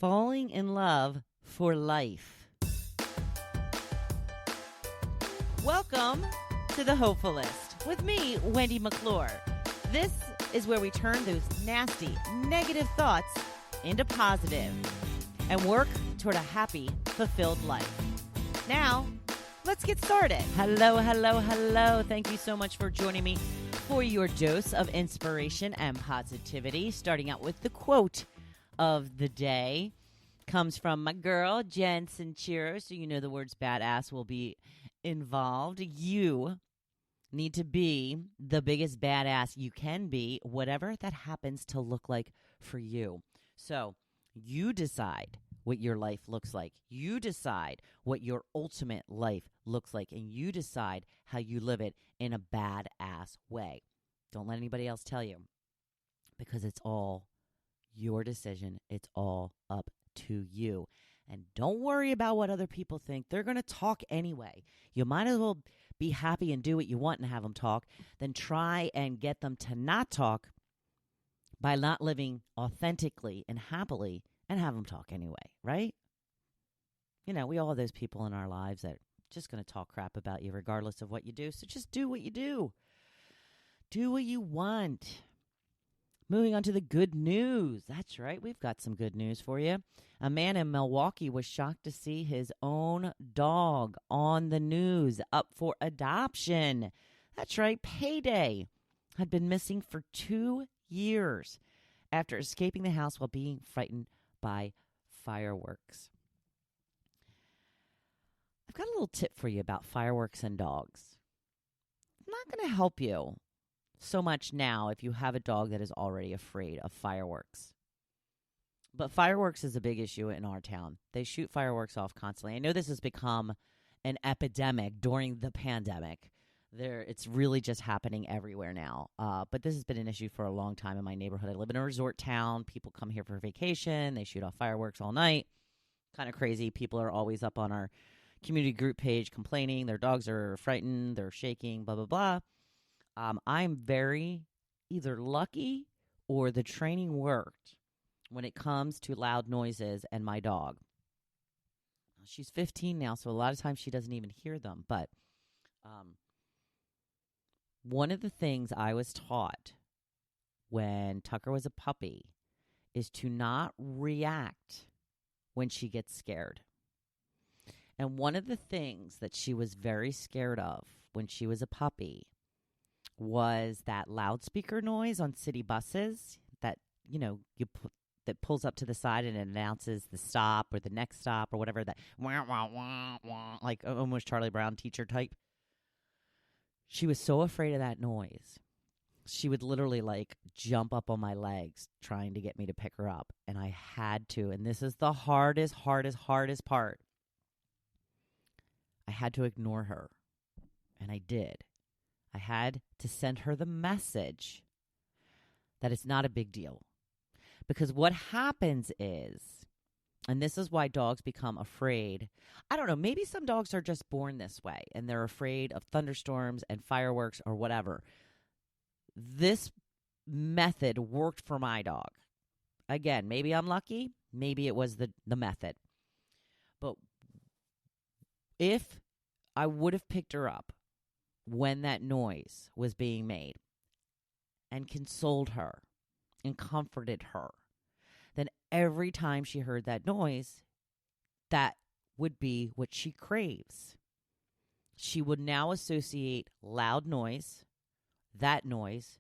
Falling in love for life. Welcome to the Hopefulist with me, Wendy McClure. This is where we turn those nasty, negative thoughts into positive and work toward a happy, fulfilled life. Now, let's get started. Hello, hello, hello. Thank you so much for joining me for your dose of inspiration and positivity. Starting out with the quote of the day comes from my girl, Jen Sincero. So you know the words badass will be involved. You need to be the biggest badass you can be, whatever that happens to look like for you. So you decide what your life looks like. You decide what your ultimate life looks like, and you decide how you live it in a badass way. Don't let anybody else tell you, because it's all your decision. It's all up to you. And don't worry about what other people think. They're going to talk anyway. You might as well be happy and do what you want and have them talk than try and get them to not talk by not living authentically and happily and have them talk anyway, right? You know, we all have those people in our lives that are just going to talk crap about you regardless of what you do. So just do what you do. Do what you want. Moving on to the good news. That's right. We've got some good news for you. A man in Milwaukee was shocked to see his own dog on the news up for adoption. That's right. Payday had been missing for 2 years after escaping the house while being frightened by fireworks. I've got a little tip for you about fireworks and dogs. I'm not going to help you so much now if you have a dog that is already afraid of fireworks. But fireworks is a big issue in our town. They shoot fireworks off constantly. I know this has become an epidemic during the pandemic. It's really just happening everywhere now. But this has been an issue for a long time in my neighborhood. I live in a resort town. People come here for vacation. They shoot off fireworks all night. Kind of crazy. People are always up on our community group page complaining. Their dogs are frightened. They're shaking, blah, blah, blah. I'm very either lucky or the training worked when it comes to loud noises and my dog. She's 15 now, so a lot of times she doesn't even hear them. But one of the things I was taught when Tucker was a puppy is to not react when she gets scared. And one of the things that she was very scared of when she was a puppy was that loudspeaker noise on city buses that, you know, that pulls up to the side and it announces the stop or the next stop or whatever, that wah, wah, wah, wah, like almost Charlie Brown teacher type. She was so afraid of that noise. She would literally like jump up on my legs trying to get me to pick her up. And I had to, and this is the hardest part. I had to ignore her. And I did. I had to send her the message that it's not a big deal. Because what happens is, and this is why dogs become afraid. I don't know, maybe some dogs are just born this way and they're afraid of thunderstorms and fireworks or whatever. This method worked for my dog. Again, maybe I'm lucky. Maybe it was the method. But if I would have picked her up when that noise was being made and consoled her and comforted her, then every time she heard that noise, that would be what she craves. She would now associate loud noise, that noise,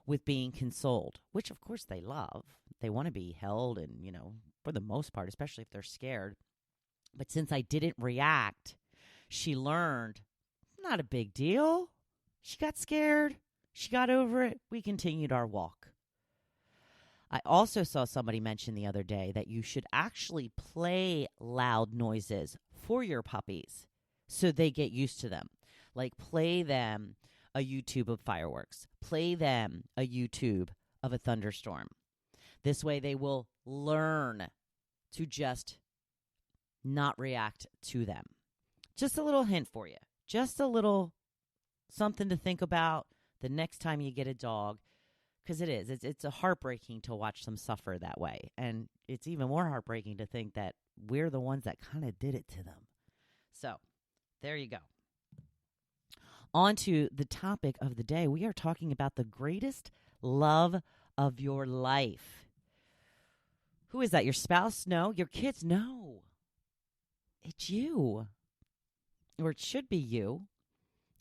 with being consoled, which of course they love. They want to be held and, you know, for the most part, especially if they're scared. But since I didn't react, she learned, not a big deal. She got scared. She got over it. We continued our walk. I also saw somebody mention the other day that you should actually play loud noises for your puppies so they get used to them. Like play them a YouTube of fireworks. Play them a YouTube of a thunderstorm. This way they will learn to just not react to them. Just a little hint for you. Just a little something to think about the next time you get a dog. Because it is. It's heartbreaking to watch them suffer that way. And it's even more heartbreaking to think that we're the ones that kind of did it to them. So there you go. On to the topic of the day. We are talking about the greatest love of your life. Who is that? Your spouse? No. Your kids? No. It's you. Or it should be you.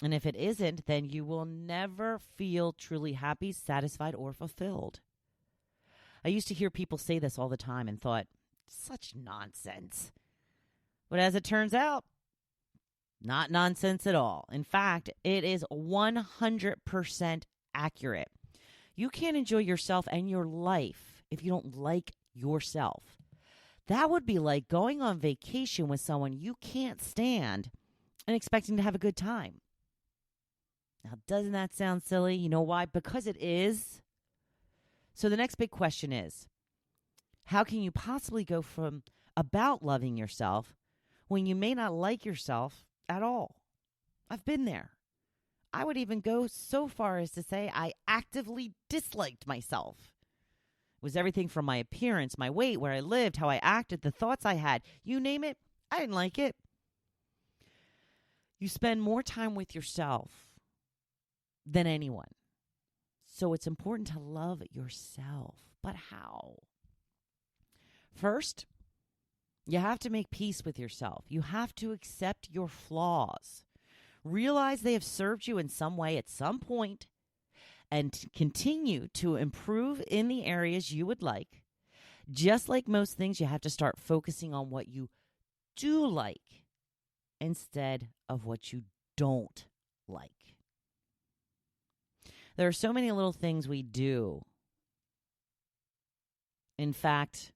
And if it isn't, then you will never feel truly happy, satisfied, or fulfilled. I used to hear people say this all the time and thought, such nonsense. But as it turns out, not nonsense at all. In fact, it is 100% accurate. You can't enjoy yourself and your life if you don't like yourself. That would be like going on vacation with someone you can't stand and expecting to have a good time. Now, doesn't that sound silly? You know why? Because it is. So the next big question is, how can you possibly go from about loving yourself when you may not like yourself at all? I've been there. I would even go so far as to say I actively disliked myself. It was everything from my appearance, my weight, where I lived, how I acted, the thoughts I had. You name it, I didn't like it. You spend more time with yourself than anyone. So it's important to love yourself. But how? First, you have to make peace with yourself. You have to accept your flaws. Realize they have served you in some way at some point, and continue to improve in the areas you would like. Just like most things, you have to start focusing on what you do like instead of what you don't like. There are so many little things we do. In fact,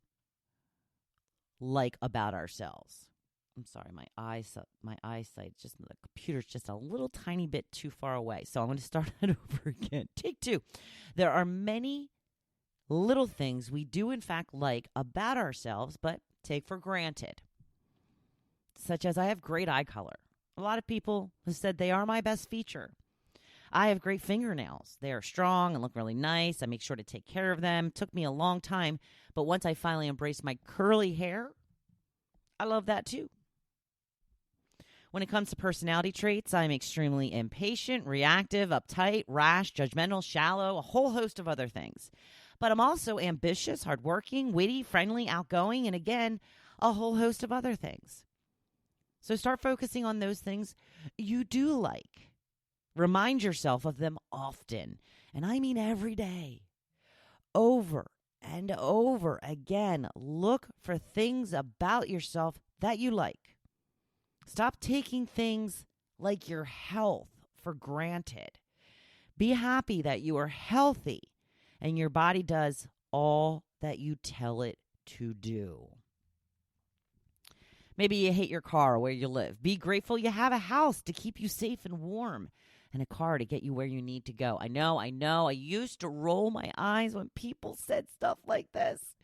like about ourselves. I'm sorry, my eyesight, just the computer's just a little tiny bit too far away. So I'm going to start that over again. Take two. There are many little things we do in fact like about ourselves, but take for granted. Such as I have great eye color. A lot of people have said they are my best feature. I have great fingernails. They are strong and look really nice. I make sure to take care of them. It took me a long time, but once I finally embraced my curly hair, I love that too. When it comes to personality traits, I'm extremely impatient, reactive, uptight, rash, judgmental, shallow, a whole host of other things. But I'm also ambitious, hardworking, witty, friendly, outgoing, and again, a whole host of other things. So start focusing on those things you do like. Remind yourself of them often, and I mean every day. Over and over again, look for things about yourself that you like. Stop taking things like your health for granted. Be happy that you are healthy and your body does all that you tell it to do. Maybe you hate your car where you live. Be grateful you have a house to keep you safe and warm and a car to get you where you need to go. I know. I used to roll my eyes when people said stuff like this,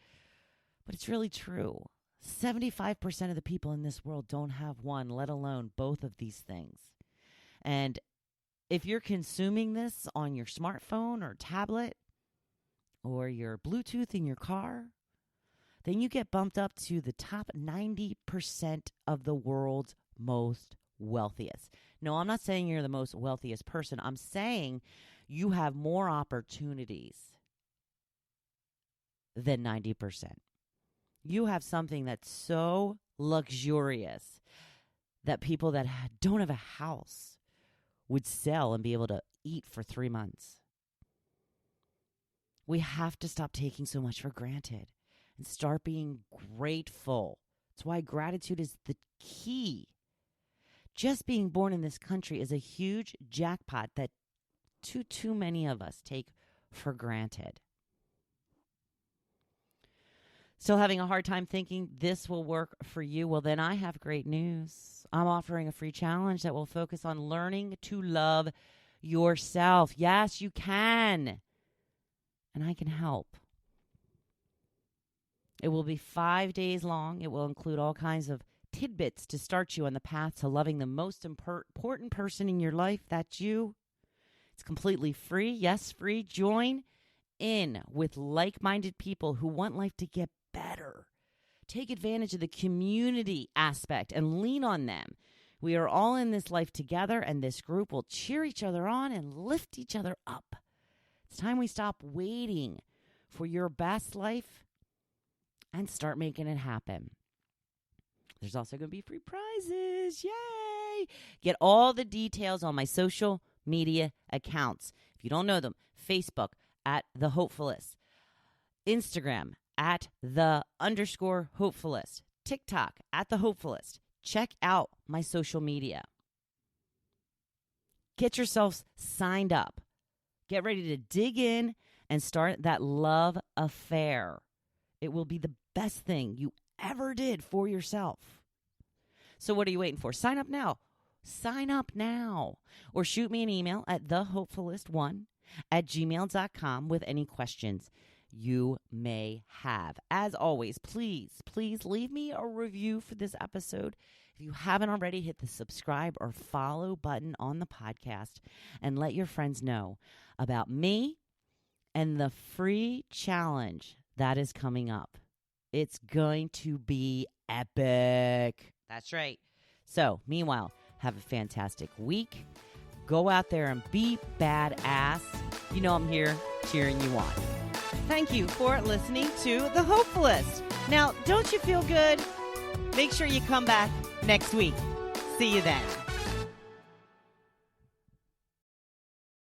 but it's really true. 75% of the people in this world don't have one, let alone both of these things. And if you're consuming this on your smartphone or tablet or your Bluetooth in your car, then you get bumped up to the top 90% of the world's most wealthiest. No, I'm not saying you're the most wealthiest person. I'm saying you have more opportunities than 90%. You have something that's so luxurious that people that don't have a house would sell and be able to eat for 3 months. We have to stop taking so much for granted and start being grateful. That's why gratitude is the key. Just being born in this country is a huge jackpot that too many of us take for granted. Still having a hard time thinking this will work for you? Well, then I have great news. I'm offering a free challenge that will focus on learning to love yourself. Yes, you can. And I can help. It will be 5 days long. It will include all kinds of tidbits to start you on the path to loving the most important person in your life. That's you. It's completely free. Yes, free. Join in with like-minded people who want life to get better. Take advantage of the community aspect and lean on them. We are all in this life together, and this group will cheer each other on and lift each other up. It's time we stop waiting for your best life and start making it happen. There's also going to be free prizes. Yay! Get all the details on my social media accounts. If you don't know them, Facebook at The Hopefulist, Instagram at @the_Hopefulist, TikTok at The Hopefulist. Check out my social media. Get yourselves signed up. Get ready to dig in and start that love affair. It will be the best thing you ever did for yourself. So what are you waiting for? Sign up now. Sign up now. Or shoot me an email at thehopefulist1@gmail.com with any questions you may have. As always, please leave me a review for this episode. If you haven't already, hit the subscribe or follow button on the podcast and let your friends know about me and the free challenge that is coming up. It's going to be epic. That's right. So, meanwhile, have a fantastic week. Go out there and be badass. You know I'm here cheering you on. Thank you for listening to The Hopefulist. Now, don't you feel good? Make sure you come back next week. See you then.